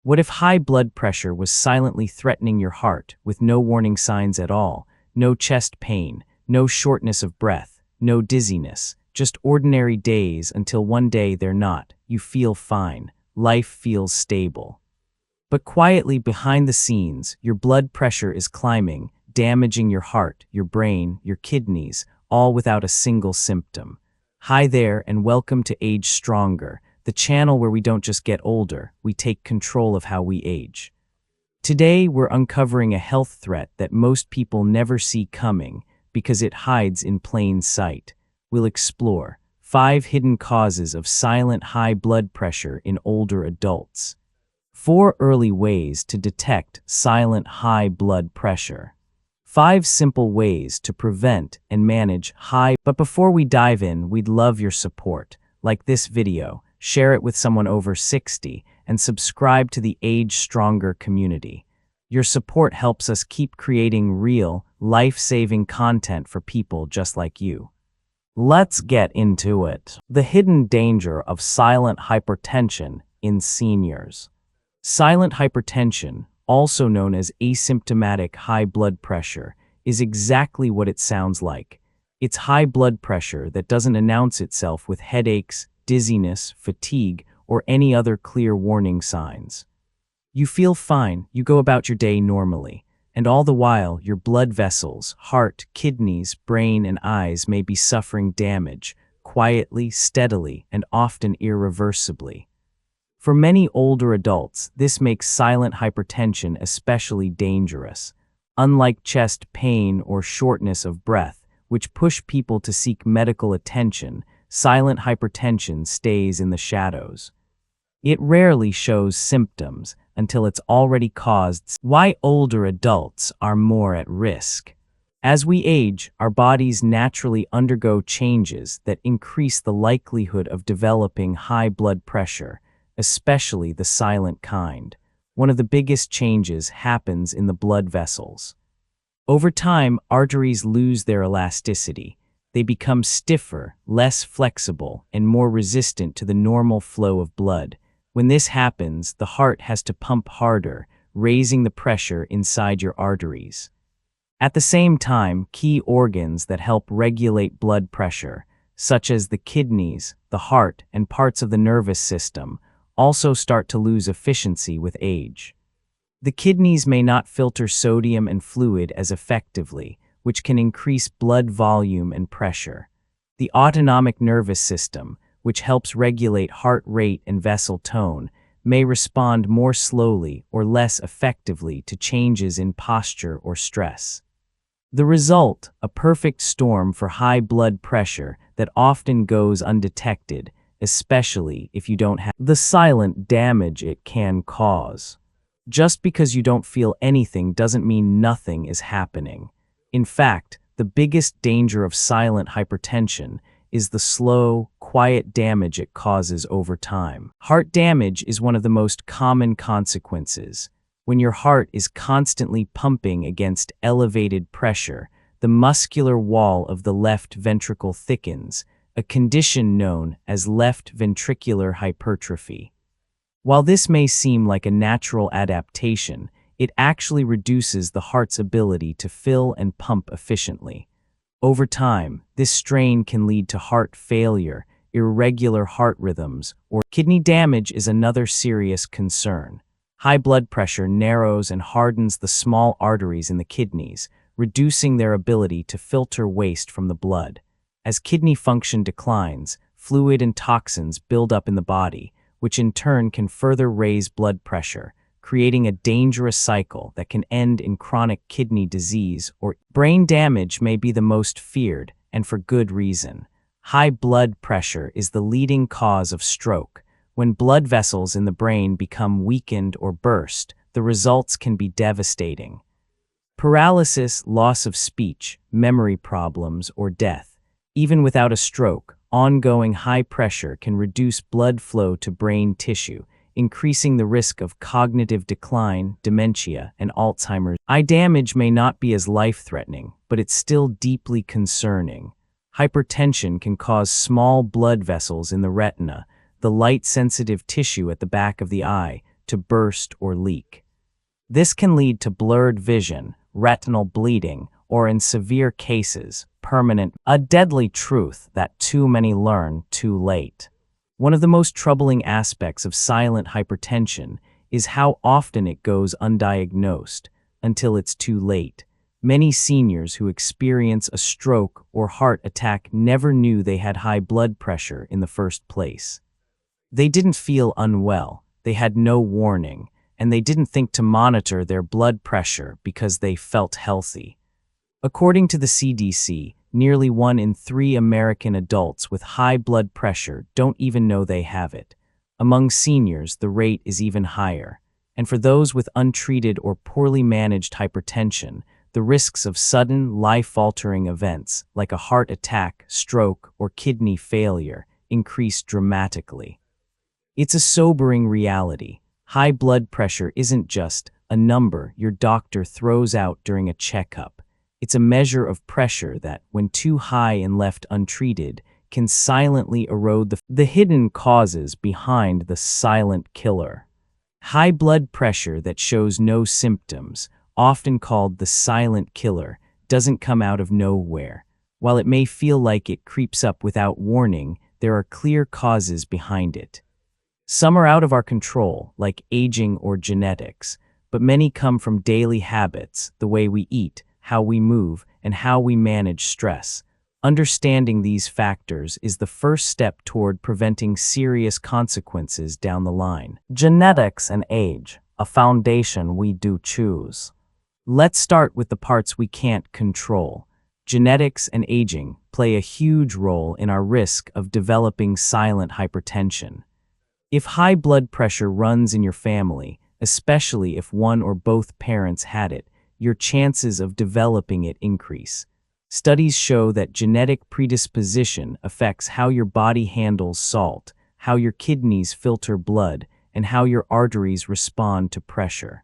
What if high blood pressure was silently threatening your heart with no warning signs at all? No chest pain, no shortness of breath, no dizziness, just ordinary days until one day they're not. You feel fine. Life feels stable. But quietly behind the scenes, your blood pressure is climbing, damaging your heart, your brain, your kidneys, all without a single symptom. Hi there, and welcome to Age Stronger, the channel where we don't just get older, we take control of how we age. Today, we're uncovering a health threat that most people never see coming because it hides in plain sight. We'll explore 5 hidden causes of silent high blood pressure in older adults. 4 early ways to detect silent high blood pressure. 5 simple ways to prevent and manage high. But before we dive in, we'd love your support. Like this video, share it with someone over 60, and subscribe to the Age Stronger community. Your support helps us keep creating real, life-saving content for people just like you. Let's get into it. The hidden danger of silent hypertension in seniors. Silent hypertension, also known as asymptomatic high blood pressure, is exactly what it sounds like. It's high blood pressure that doesn't announce itself with headaches, dizziness, fatigue, or any other clear warning signs. You feel fine, you go about your day normally, and all the while your blood vessels, heart, kidneys, brain, and eyes may be suffering damage, quietly, steadily, and often irreversibly. For many older adults, this makes silent hypertension especially dangerous. Unlike chest pain or shortness of breath, which push people to seek medical attention, silent hypertension stays in the shadows. It rarely shows symptoms until it's already caused. Why older adults are more at risk. As we age, our bodies naturally undergo changes that increase the likelihood of developing high blood pressure, especially the silent kind. One of the biggest changes happens in the blood vessels. Over time, arteries lose their elasticity. They become stiffer, less flexible, and more resistant to the normal flow of blood. When this happens, the heart has to pump harder, raising the pressure inside your arteries. At the same time, key organs that help regulate blood pressure, such as the kidneys, the heart, and parts of the nervous system, also start to lose efficiency with age. The kidneys may not filter sodium and fluid as effectively, which can increase blood volume and pressure. The autonomic nervous system, which helps regulate heart rate and vessel tone, may respond more slowly or less effectively to changes in posture or stress. The result, a perfect storm for high blood pressure that often goes undetected, especially if you don't have the silent damage it can cause. Just because you don't feel anything doesn't mean nothing is happening. In fact, the biggest danger of silent hypertension is the slow, quiet damage it causes over time. Heart damage is one of the most common consequences. When your heart is constantly pumping against elevated pressure, the muscular wall of the left ventricle thickens, a condition known as left ventricular hypertrophy. While this may seem like a natural adaptation, it actually reduces the heart's ability to fill and pump efficiently. Over time, this strain can lead to heart failure, irregular heart rhythms, or kidney damage is another serious concern. High blood pressure narrows and hardens the small arteries in the kidneys, reducing their ability to filter waste from the blood. As kidney function declines, fluid and toxins build up in the body, which in turn can further raise blood pressure, creating a dangerous cycle that can end in chronic kidney disease or brain damage may be the most feared, and for good reason. High blood pressure is the leading cause of stroke. When blood vessels in the brain become weakened or burst, the results can be devastating. Paralysis, loss of speech, memory problems, or death. Even without a stroke, ongoing high pressure can reduce blood flow to brain tissue, increasing the risk of cognitive decline, dementia, and Alzheimer's. Eye damage may not be as life-threatening, but it's still deeply concerning. Hypertension can cause small blood vessels in the retina, the light-sensitive tissue at the back of the eye, to burst or leak. This can lead to blurred vision, retinal bleeding, or in severe cases, permanent, a deadly truth that too many learn too late. One of the most troubling aspects of silent hypertension is how often it goes undiagnosed until it's too late. Many seniors who experience a stroke or heart attack never knew they had high blood pressure in the first place. They didn't feel unwell, they had no warning, and they didn't think to monitor their blood pressure because they felt healthy. According to the CDC, nearly 1 in 3 American adults with high blood pressure don't even know they have it. Among seniors, the rate is even higher. And for those with untreated or poorly managed hypertension, the risks of sudden, life-altering events like a heart attack, stroke, or kidney failure increase dramatically. It's a sobering reality. High blood pressure isn't just a number your doctor throws out during a checkup. It's a measure of pressure that, when too high and left untreated, can silently erode the hidden causes behind the silent killer. High blood pressure that shows no symptoms, often called the silent killer, doesn't come out of nowhere. While it may feel like it creeps up without warning, there are clear causes behind it. Some are out of our control, like aging or genetics, but many come from daily habits, the way we eat, how we move, and how we manage stress. Understanding these factors is the first step toward preventing serious consequences down the line. Genetics and age, a foundation we do choose. Let's start with the parts we can't control. Genetics and aging play a huge role in our risk of developing silent hypertension. If high blood pressure runs in your family, especially if one or both parents had it, your chances of developing it increase. Studies show that genetic predisposition affects how your body handles salt, how your kidneys filter blood, and how your arteries respond to pressure.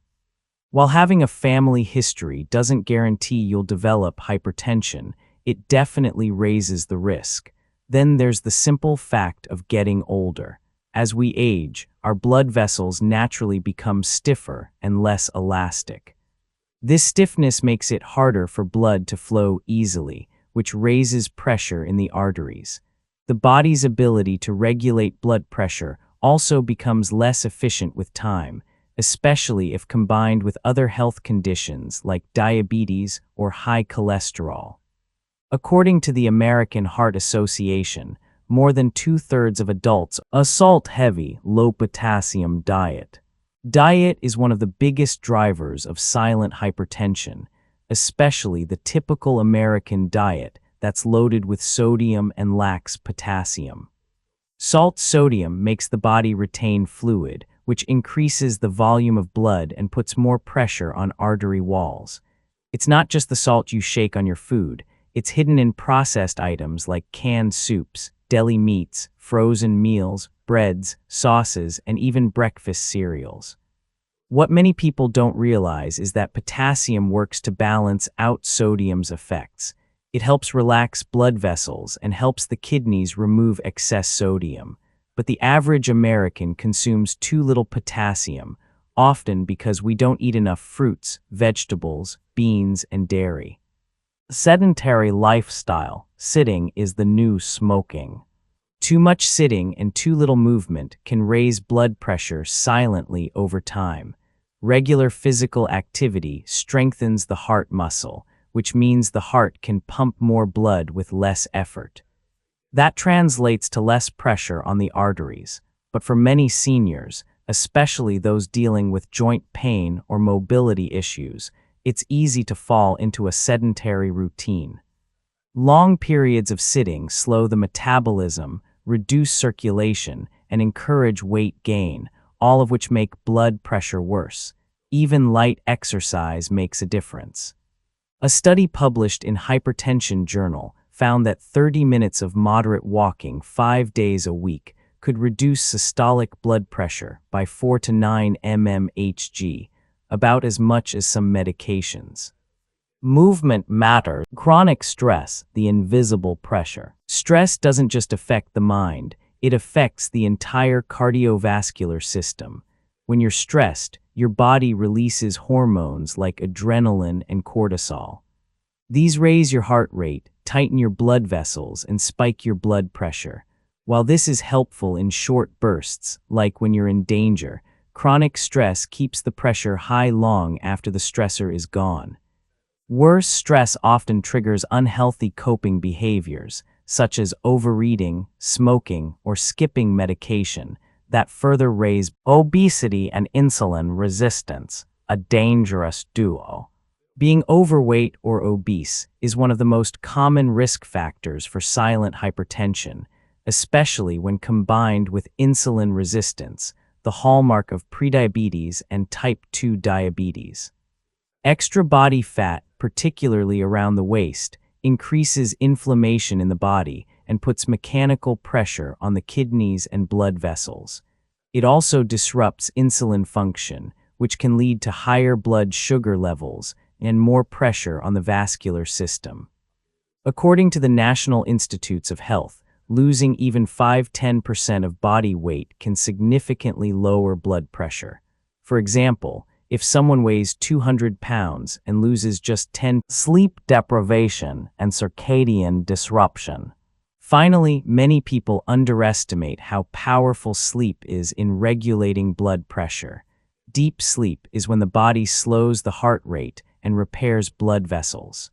While having a family history doesn't guarantee you'll develop hypertension, it definitely raises the risk. Then there's the simple fact of getting older. As we age, our blood vessels naturally become stiffer and less elastic. This stiffness makes it harder for blood to flow easily, which raises pressure in the arteries. The body's ability to regulate blood pressure also becomes less efficient with time, especially if combined with other health conditions like diabetes or high cholesterol. According to the American Heart Association, more than 2/3 of adults a salt-heavy, low-potassium diet. Diet is one of the biggest drivers of silent hypertension, especially the typical American diet that's loaded with sodium and lacks potassium. Salt sodium makes the body retain fluid, which increases the volume of blood and puts more pressure on artery walls. It's not just the salt you shake on your food, it's hidden in processed items like canned soups, deli meats, frozen meals, breads, sauces, and even breakfast cereals. What many people don't realize is that potassium works to balance out sodium's effects. It helps relax blood vessels and helps the kidneys remove excess sodium. But the average American consumes too little potassium, often because we don't eat enough fruits, vegetables, beans, and dairy. Sedentary lifestyle, sitting is the new smoking. Too much sitting and too little movement can raise blood pressure silently over time. Regular physical activity strengthens the heart muscle, which means the heart can pump more blood with less effort. That translates to less pressure on the arteries, but for many seniors, especially those dealing with joint pain or mobility issues, it's easy to fall into a sedentary routine. Long periods of sitting slow the metabolism, reduce circulation, and encourage weight gain, all of which make blood pressure worse. Even light exercise makes a difference. A study published in Hypertension Journal found that 30 minutes of moderate walking 5 days a week could reduce systolic blood pressure by 4 to 9 mmHg, about as much as some medications. Movement matters. Chronic stress, the invisible pressure. Stress doesn't just affect the mind, it affects the entire cardiovascular system. When you're stressed, your body releases hormones like adrenaline and cortisol. These raise your heart rate, tighten your blood vessels, and spike your blood pressure. While this is helpful in short bursts, like when you're in danger, chronic stress keeps the pressure high long after the stressor is gone. Worse, stress often triggers unhealthy coping behaviors, such as overeating, smoking, or skipping medication, that further raise obesity and insulin resistance, a dangerous duo. Being overweight or obese is one of the most common risk factors for silent hypertension, especially when combined with insulin resistance, the hallmark of prediabetes and type 2 diabetes. Extra body fat, particularly around the waist, increases inflammation in the body and puts mechanical pressure on the kidneys and blood vessels. It also disrupts insulin function, which can lead to higher blood sugar levels and more pressure on the vascular system. According to the National Institutes of Health, losing even 5–10% of body weight can significantly lower blood pressure. For example, if someone weighs 200 pounds and loses just 10, sleep deprivation and circadian disruption. Finally, many people underestimate how powerful sleep is in regulating blood pressure. Deep sleep is when the body slows the heart rate and repairs blood vessels.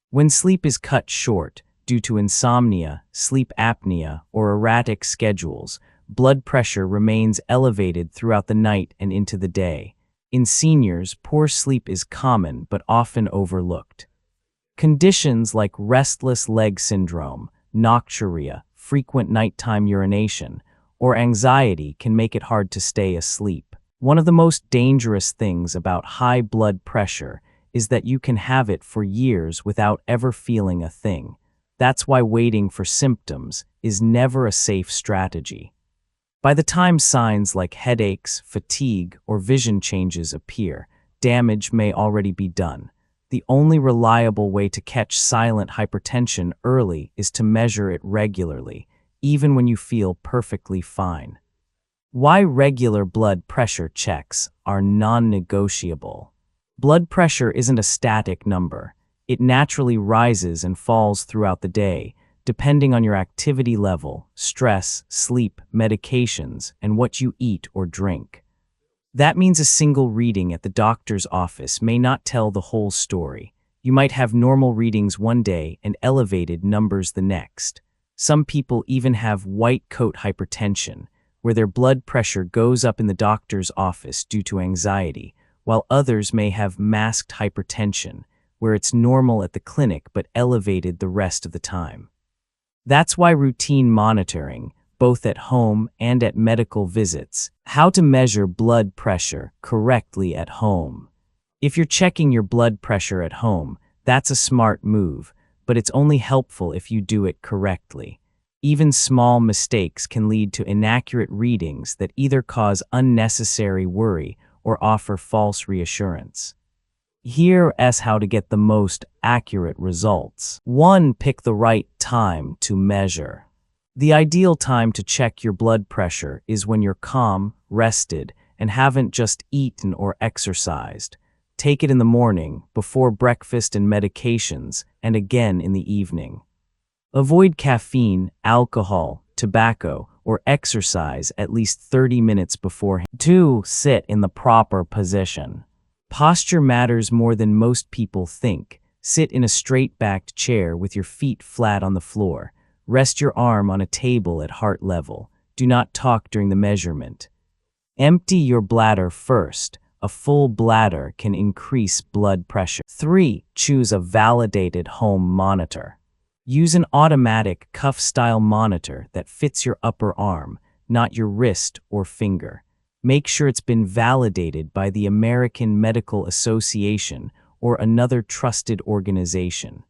When sleep is cut short due to insomnia, sleep apnea, or erratic schedules, blood pressure remains elevated throughout the night and into the day. In seniors, poor sleep is common but often overlooked. Conditions like restless leg syndrome, nocturia, frequent nighttime urination, or anxiety can make it hard to stay asleep. One of the most dangerous things about high blood pressure is that you can have it for years without ever feeling a thing. That's why waiting for symptoms is never a safe strategy. By the time signs like headaches, fatigue, or vision changes appear, damage may already be done. The only reliable way to catch silent hypertension early is to measure it regularly, even when you feel perfectly fine. Why regular blood pressure checks are non-negotiable. Blood pressure isn't a static number. It naturally rises and falls throughout the day, depending on your activity level, stress, sleep, medications, and what you eat or drink. That means a single reading at the doctor's office may not tell the whole story. You might have normal readings one day and elevated numbers the next. Some people even have white coat hypertension, where their blood pressure goes up in the doctor's office due to anxiety, while others may have masked hypertension, where it's normal at the clinic but elevated the rest of the time. That's why routine monitoring, both at home and at medical visits, how to measure blood pressure correctly at home. If you're checking your blood pressure at home, that's a smart move, but it's only helpful if you do it correctly. Even small mistakes can lead to inaccurate readings that either cause unnecessary worry or offer false reassurance. Here's how to get the most accurate results. 1. Pick the right time to measure. The ideal time to check your blood pressure is when you're calm, rested, and haven't just eaten or exercised. Take it in the morning, before breakfast and medications, and again in the evening. Avoid caffeine, alcohol, tobacco, or exercise at least 30 minutes beforehand. 2. Sit in the proper position. Posture matters more than most people think. Sit in a straight-backed chair with your feet flat on the floor. Rest your arm on a table at heart level. Do not talk during the measurement. Empty your bladder first. A full bladder can increase blood pressure. 3. Choose a validated home monitor. Use an automatic cuff-style monitor that fits your upper arm, not your wrist or finger. Make sure it's been validated by the American Medical Association or another trusted organization.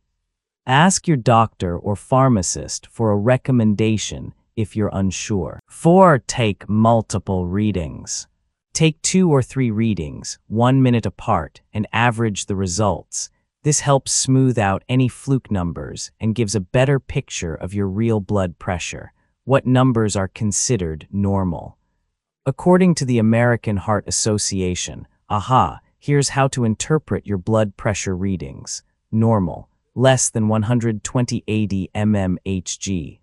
Ask your doctor or pharmacist for a recommendation if you're unsure. 4. Take multiple readings. Take 2 or 3 readings, 1 minute apart, and average the results. This helps smooth out any fluke numbers and gives a better picture of your real blood pressure. What numbers are considered normal? According to the American Heart Association, here's how to interpret your blood pressure readings. Normal, less than 120/80 mmHg.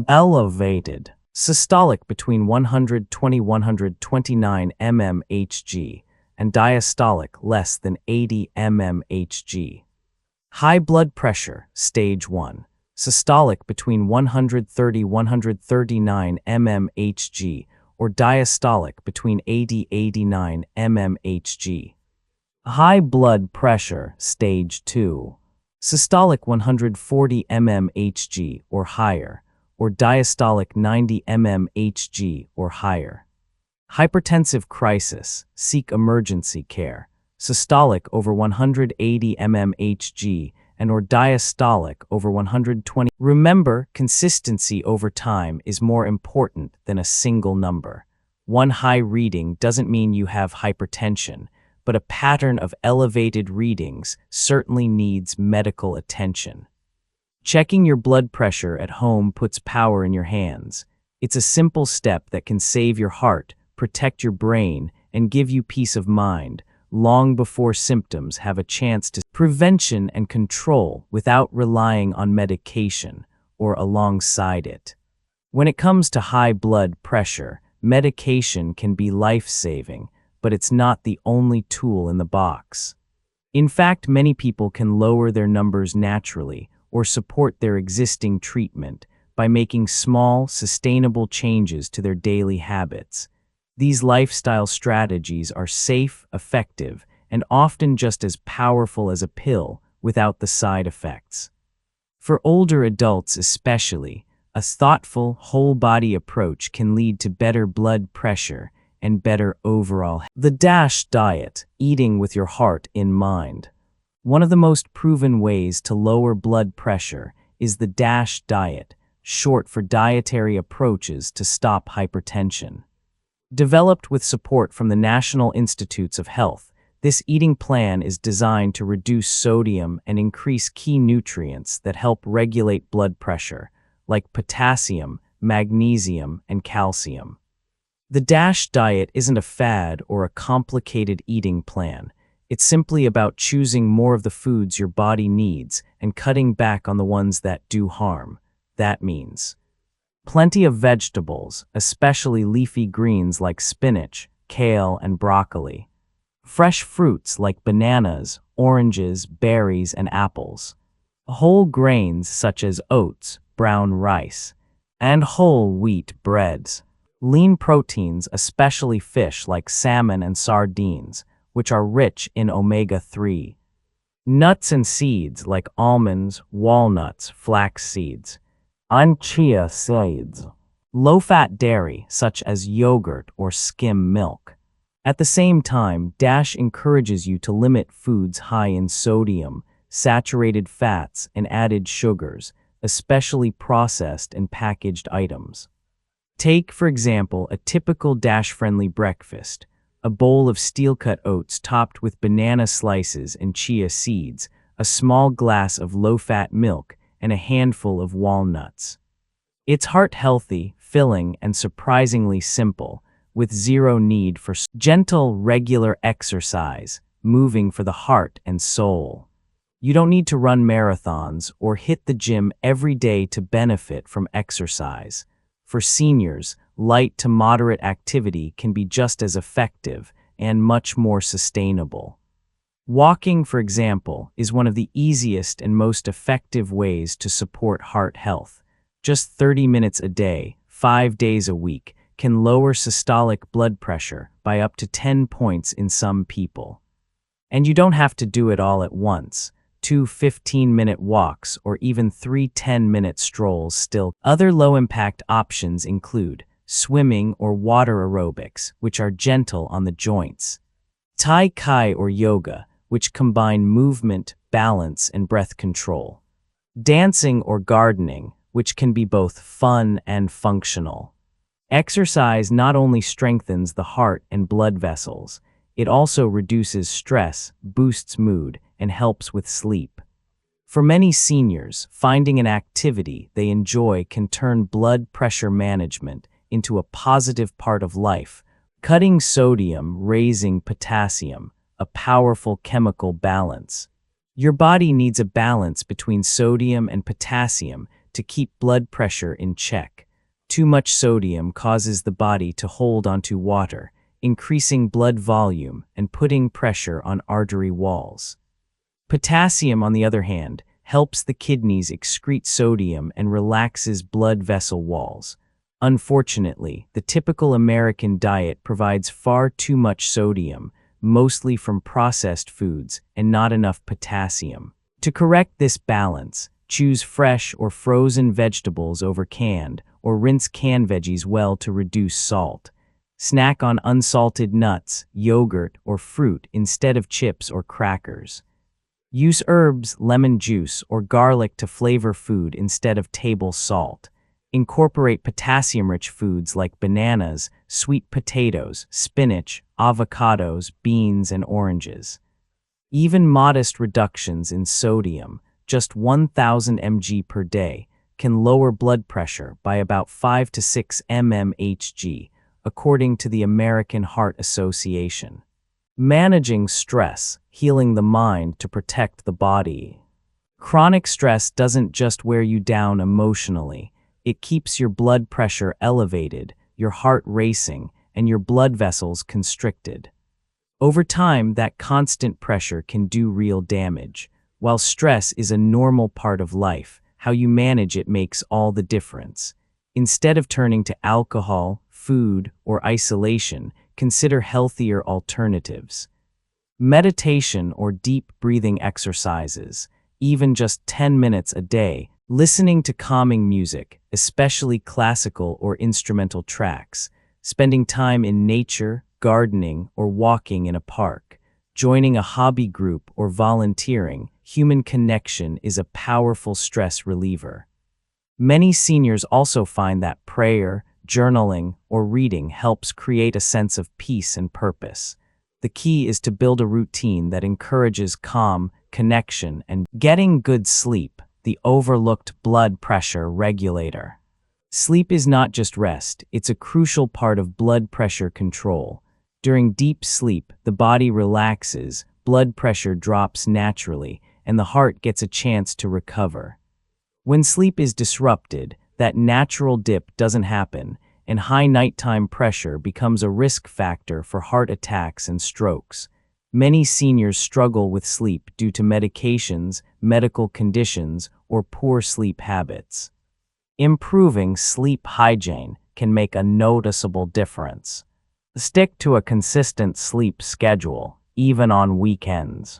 Elevated, systolic between 120–129 mmHg, and diastolic less than 80 mmHg. High blood pressure, stage 1, systolic between 130–139 mmHg, or diastolic between 80–89 mmHg. High blood pressure, stage 2, systolic 140 mmHg or higher, or diastolic 90 mmHg or higher. Hypertensive crisis, seek emergency care, systolic over 180 mmHg and or diastolic over 120. Remember, consistency over time is more important than a single number. One high reading doesn't mean you have hypertension, but a pattern of elevated readings certainly needs medical attention. Checking your blood pressure at home puts power in your hands. It's a simple step that can save your heart, protect your brain, and give you peace of mind long before symptoms have a chance to. Prevention and control without relying on medication or alongside it. When it comes to high blood pressure, medication can be life-saving, but it's not the only tool in the box. In fact, many people can lower their numbers naturally or support their existing treatment by making small, sustainable changes to their daily habits. These lifestyle strategies are safe, effective, and often just as powerful as a pill without the side effects. For older adults especially, a thoughtful, whole-body approach can lead to better blood pressure and better overall health. The DASH diet, eating with your heart in mind. One of the most proven ways to lower blood pressure is the DASH diet, short for Dietary Approaches to Stop Hypertension. Developed with support from the National Institutes of Health, this eating plan is designed to reduce sodium and increase key nutrients that help regulate blood pressure, like potassium, magnesium, and calcium. The DASH diet isn't a fad or a complicated eating plan. It's simply about choosing more of the foods your body needs and cutting back on the ones that do harm. That means plenty of vegetables, especially leafy greens like spinach, kale, and broccoli. Fresh fruits like bananas, oranges, berries, and apples. Whole grains such as oats, brown rice, and whole wheat breads. Lean proteins, especially fish like salmon and sardines, which are rich in omega-3. Nuts and seeds like almonds, walnuts, flax seeds, and chia seeds. Low-fat dairy such as yogurt or skim milk. At the same time, DASH encourages you to limit foods high in sodium, saturated fats, and added sugars, especially processed and packaged items. Take, for example, a typical DASH-friendly breakfast, a bowl of steel-cut oats topped with banana slices and chia seeds, a small glass of low-fat milk, and a handful of walnuts. It's heart-healthy, filling, and surprisingly simple, with zero need for gentle, regular exercise, moving for the heart and soul. You don't need to run marathons or hit the gym every day to benefit from exercise. For seniors, light to moderate activity can be just as effective and much more sustainable. Walking, for example, is one of the easiest and most effective ways to support heart health. Just 30 minutes a day, 5 days a week, can lower systolic blood pressure by up to 10 points in some people. And you don't have to do it all at once. 2 15-minute walks or even 3 10-minute strolls still. Other low-impact options include swimming or water aerobics, which are gentle on the joints. Tai Chi or yoga, which combine movement, balance, and breath control. Dancing or gardening, which can be both fun and functional. Exercise not only strengthens the heart and blood vessels, it also reduces stress, boosts mood, and helps with sleep. For many seniors, finding an activity they enjoy can turn blood pressure management into a positive part of life Cutting sodium, raising potassium, a powerful chemical balance. Your body needs a balance between sodium and potassium to keep blood pressure in check. Too much sodium causes the body to hold onto water, increasing blood volume and putting pressure on artery walls. Potassium, on the other hand, helps the kidneys excrete sodium and relaxes blood vessel walls. Unfortunately, the typical American diet provides far too much sodium, mostly from processed foods, and not enough potassium. To correct this balance, choose fresh or frozen vegetables over canned, or rinse canned veggies well to reduce salt. Snack on unsalted nuts, yogurt, or fruit instead of chips or crackers. Use herbs, lemon juice, or garlic to flavor food instead of table salt. Incorporate potassium-rich foods like bananas, sweet potatoes, spinach, avocados, beans, and oranges. Even modest reductions in sodium, just 1,000 mg per day, can lower blood pressure by about 5 to 6 mmHg, according to the American Heart Association. Managing stress, healing the mind to protect the body. Chronic stress doesn't just wear you down emotionally. It keeps your blood pressure elevated, your heart racing, and your blood vessels constricted. Over time, that constant pressure can do real damage. While stress is a normal part of life, how you manage it makes all the difference. Instead of turning to alcohol, food, or isolation, consider healthier alternatives. Meditation or deep breathing exercises, even just 10 minutes a day, listening to calming music, especially classical or instrumental tracks, spending time in nature, gardening, or walking in a park, joining a hobby group or volunteering. Human connection is a powerful stress reliever. Many seniors also find that prayer, journaling, or reading helps create a sense of peace and purpose. The key is to build a routine that encourages calm, connection, and getting good sleep, the overlooked blood pressure regulator. Sleep is not just rest, it's a crucial part of blood pressure control. During deep sleep, the body relaxes, blood pressure drops naturally, and the heart gets a chance to recover. When sleep is disrupted, that natural dip doesn't happen, and high nighttime pressure becomes a risk factor for heart attacks and strokes. Many seniors struggle with sleep due to medications, medical conditions, or poor sleep habits. Improving sleep hygiene can make a noticeable difference. Stick to a consistent sleep schedule, even on weekends.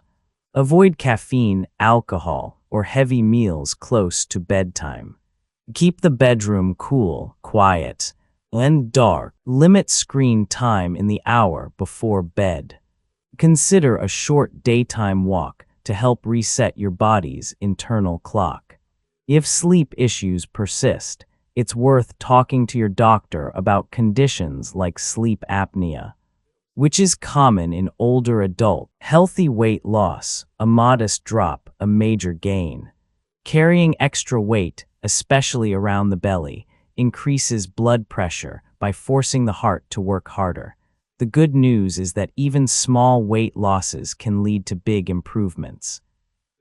Avoid caffeine, alcohol, or heavy meals close to bedtime. Keep the bedroom cool, quiet, and dark. Limit screen time in the hour before bed. Consider a short daytime walk to help reset your body's internal clock. If sleep issues persist, it's worth talking to your doctor about conditions like sleep apnea, which is common in older adults. Healthy weight loss, a modest drop, a major gain. Carrying extra weight, especially around the belly, increases blood pressure by forcing the heart to work harder. The good news is that even small weight losses can lead to big improvements.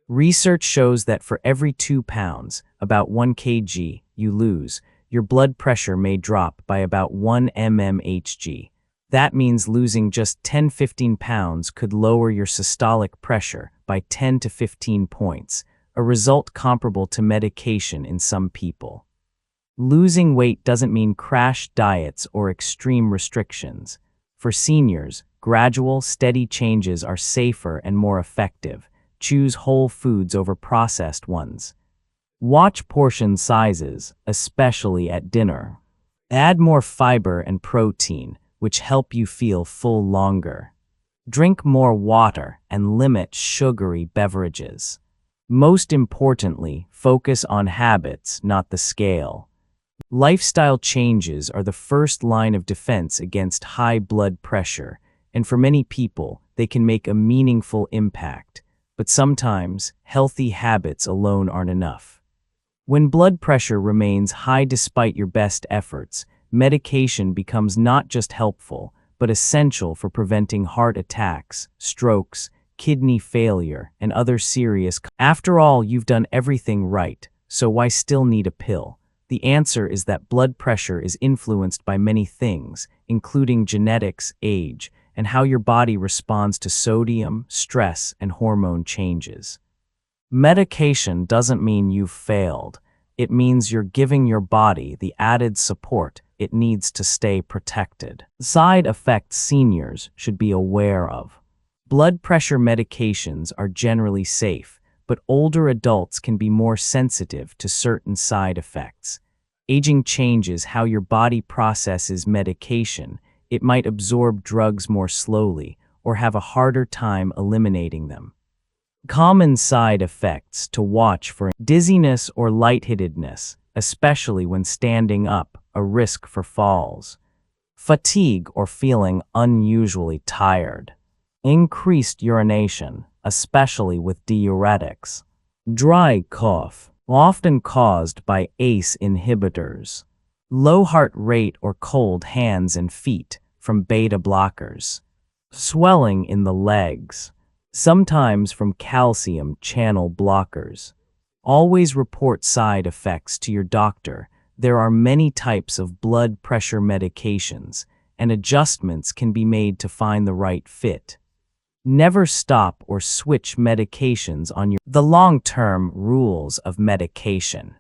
Research shows that for every 2 pounds, about 1 kg, you lose, your blood pressure may drop by about 1 mmHg. That means losing just 10-15 pounds could lower your systolic pressure by 10 to 15 points, a result comparable to medication in some people. Losing weight doesn't mean crash diets or extreme restrictions. For seniors, gradual, steady changes are safer and more effective. Choose whole foods over processed ones. Watch portion sizes, especially at dinner. Add more fiber and protein, which help you feel full longer. Drink more water and limit sugary beverages. Most importantly, focus on habits, not the scale. Lifestyle changes are the first line of defense against high blood pressure, and for many people, they can make a meaningful impact. But sometimes, healthy habits alone aren't enough. When blood pressure remains high despite your best efforts, medication becomes not just helpful, but but essential for preventing heart attacks, strokes, kidney failure, and other serious. After all, you've done everything right, so why still need a pill? The answer is that blood pressure is influenced by many things, including genetics, age, and how your body responds to sodium, stress, and hormone changes. Medication doesn't mean you've failed. It means you're giving your body the added support it needs to stay protected. Side effects seniors should be aware of. Blood pressure medications are generally safe, but older adults can be more sensitive to certain side effects. Aging changes how your body processes medication. It might absorb drugs more slowly or have a harder time eliminating them. Common side effects to watch for: dizziness or lightheadedness, especially when standing up, a risk for falls. Fatigue or feeling unusually tired. Increased urination, especially with diuretics. Dry cough, often caused by ACE inhibitors. Low heart rate or cold hands and feet from beta blockers. Swelling in the legs, sometimes from calcium channel blockers. Always report side effects to your doctor. There are many types of blood pressure medications, and adjustments can be made to find the right fit. Never stop or switch medications on your. The long-term rules of medication.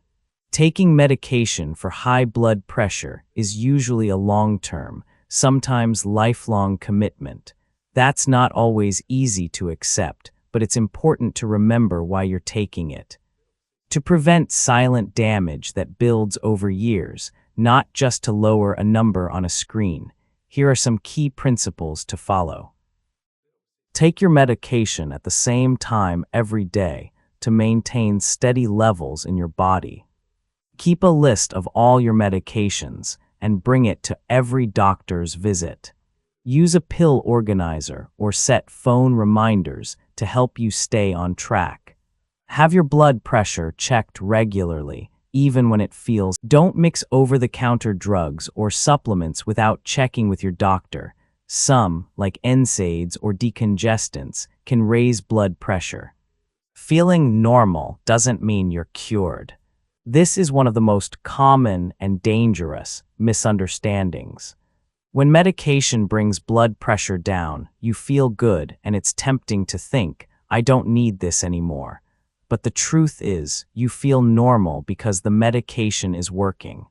Taking medication for high blood pressure is usually a long-term, sometimes lifelong commitment. That's not always easy to accept, but it's important to remember why you're taking it. To prevent silent damage that builds over years, not just to lower a number on a screen, here are some key principles to follow. Take your medication at the same time every day to maintain steady levels in your body. Keep a list of all your medications and bring it to every doctor's visit. Use a pill organizer or set phone reminders to help you stay on track. Have your blood pressure checked regularly, even when it feels. Don't mix over-the-counter drugs or supplements without checking with your doctor. Some, like NSAIDs or decongestants, can raise blood pressure. Feeling normal doesn't mean you're cured. This is one of the most common and dangerous misunderstandings. When medication brings blood pressure down, you feel good and it's tempting to think, I don't need this anymore. But the truth is, you feel normal because the medication is working.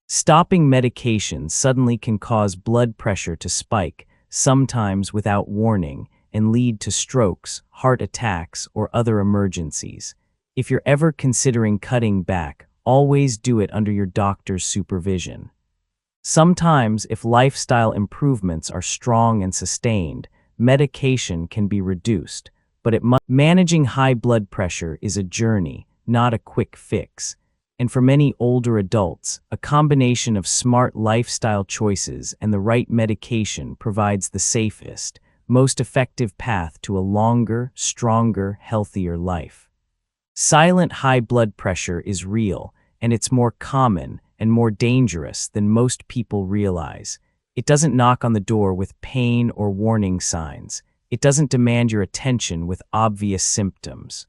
Stopping medication suddenly can cause blood pressure to spike, sometimes without warning, and lead to strokes, heart attacks, or other emergencies. If you're ever considering cutting back, always do it under your doctor's supervision. Sometimes, if lifestyle improvements are strong and sustained, medication can be reduced, but managing high blood pressure is a journey, not a quick fix. And for many older adults, a combination of smart lifestyle choices and the right medication provides the safest, most effective path to a longer, stronger, healthier life. Silent high blood pressure is real, and it's more common and more dangerous than most people realize. It doesn't knock on the door with pain or warning signs. It doesn't demand your attention with obvious symptoms.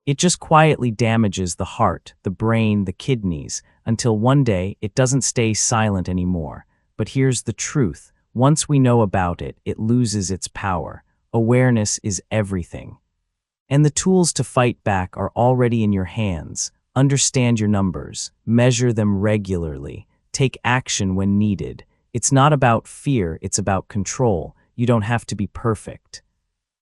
It just quietly damages the heart, the brain, the kidneys, until one day it doesn't stay silent anymore. But here's the truth. Once we know about it, it loses its power. Awareness is everything. And the tools to fight back are already in your hands. Understand your numbers, measure them regularly, take action when needed. It's not about fear, it's about control. You don't have to be perfect.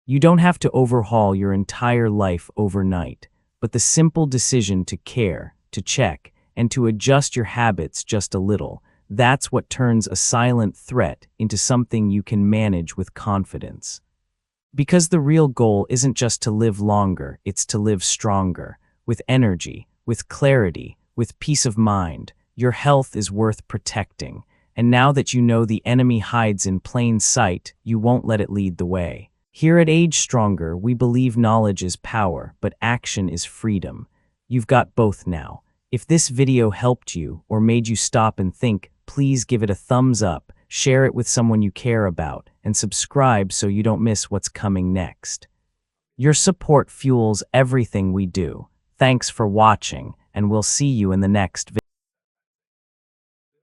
You don't have to overhaul your entire life overnight, but the simple decision to care, to check, and to adjust your habits just a little, that's what turns a silent threat into something you can manage with confidence. Because the real goal isn't just to live longer, it's to live stronger, with energy, with clarity, with peace of mind. Your health is worth protecting, and now that you know the enemy hides in plain sight, you won't let it lead the way. Here at Age Stronger, we believe knowledge is power, but action is freedom. You've got both now. If this video helped you or made you stop and think, please give it a thumbs up, share it with someone you care about, and subscribe so you don't miss what's coming next. Your support fuels everything we do. Thanks for watching, and we'll see you in the next video.